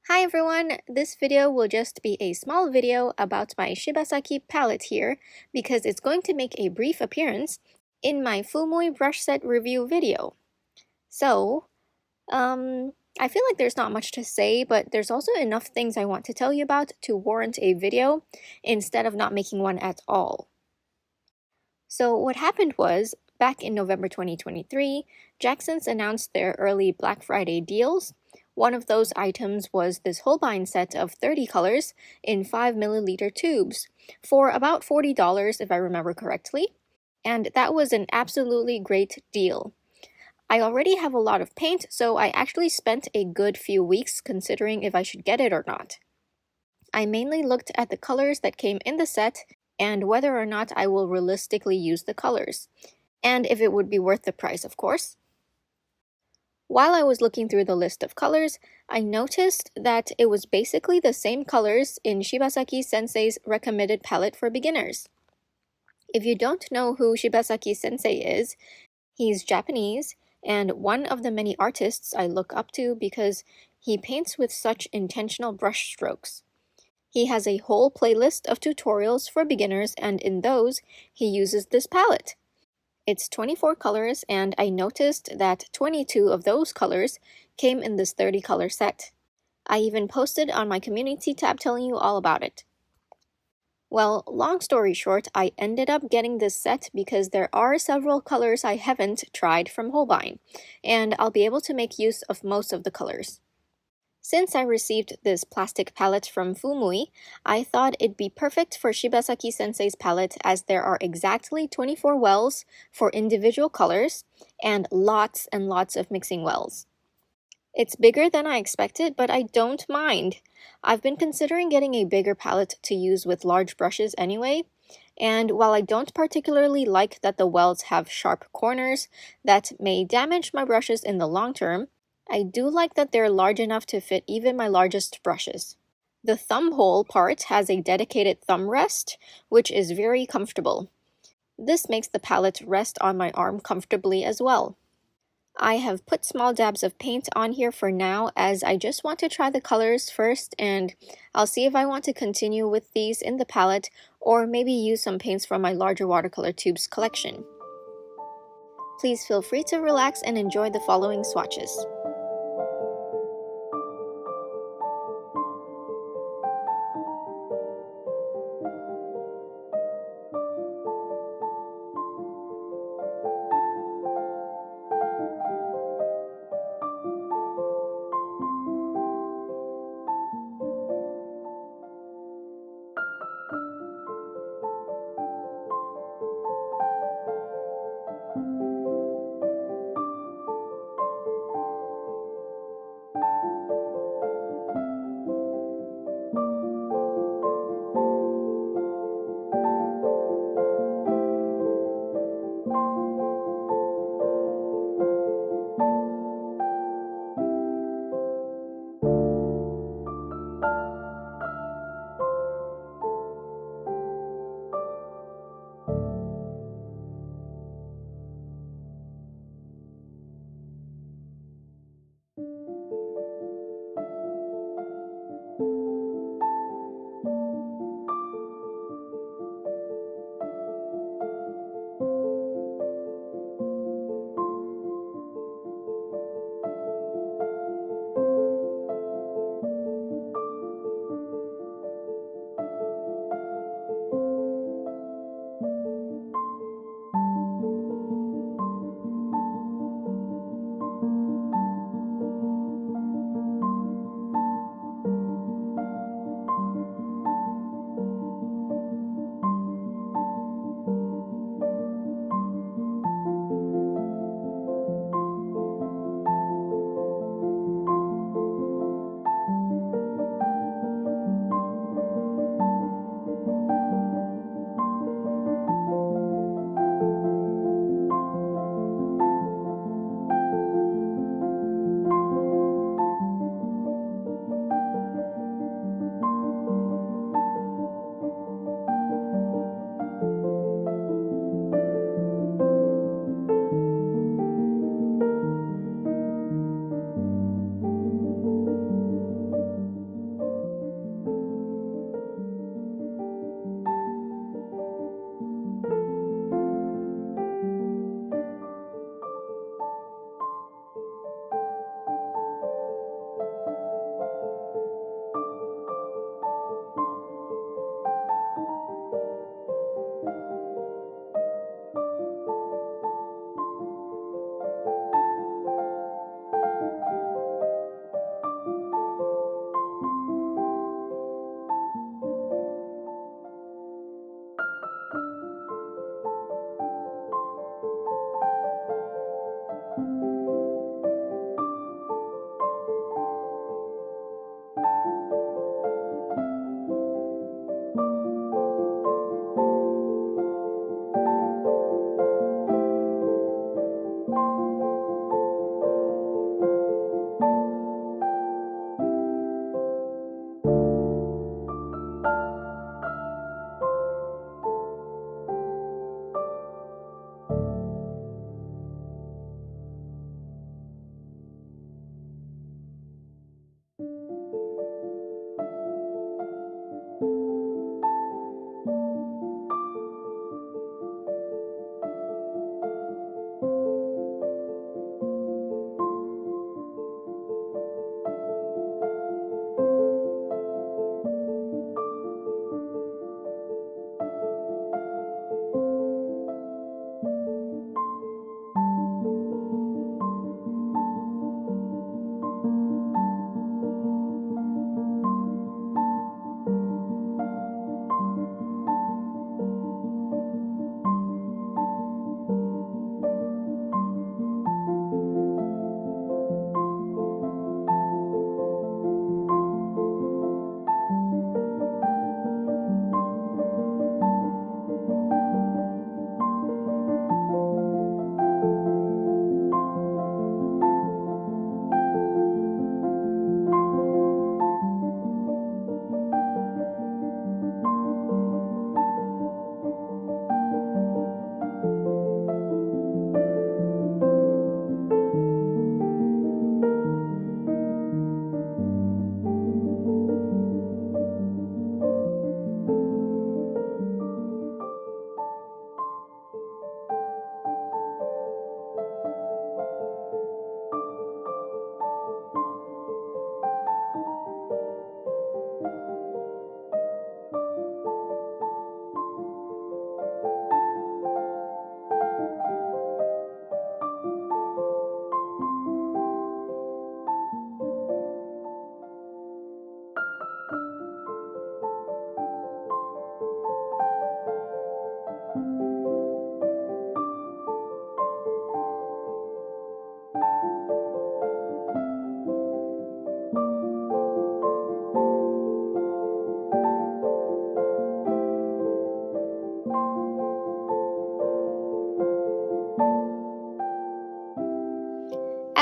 Hi everyone, this video will just be a small video about my Shibasaki palette here because it's going to make a brief appearance in my Fumui brush set review video. So, I feel like there's not much to say, but there's also enough things I want to tell you about to warrant a video instead of not making one at all. So what happened was, back in November 2023, Jackson's announced their early Black Friday deals. One of those items was this Holbein set of 30 colors in 5 ml tubes for about $40 if I remember correctly, and that was an absolutely great deal. I already have a lot of paint, so I actually spent a good few weeks considering if I should get it or not. I mainly looked at the colors that came in the set and whether or not I will realistically use the colors, and if it would be worth the price, of course. While I was looking through the list of colors, I noticed that it was basically the same colors in Shibasaki sensei's recommended palette for beginners. If you don't know who Shibasaki sensei is, he's Japanese and one of the many artists I look up to because he paints with such intentional brush strokes. He has a whole playlist of tutorials for beginners, and in those, he uses this palette. It's 24 colors, and I noticed that 22 of those colors came in this 30 color set. I even posted on my community tab telling you all about it. Well, long story short, I ended up getting this set because there are several colors I haven't tried from Holbein, and I'll be able to make use of most of the colors. Since I received this plastic palette from Fumui, I thought it'd be perfect for Shibasaki sensei's palette as there are exactly 24 wells for individual colors and lots of mixing wells. It's bigger than I expected, but I don't mind. I've been considering getting a bigger palette to use with large brushes anyway, and while I don't particularly like that the wells have sharp corners that may damage my brushes in the long term, I do like that they're large enough to fit even my largest brushes. The thumb hole part has a dedicated thumb rest, which is very comfortable. This makes the palette rest on my arm comfortably as well. I have put small dabs of paint on here for now as I just want to try the colors first, and I'll see if I want to continue with these in the palette or maybe use some paints from my larger watercolor tubes collection. Please feel free to relax and enjoy the following swatches.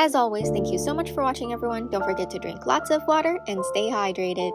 As always, thank you so much for watching, everyone. Don't forget to drink lots of water and stay hydrated.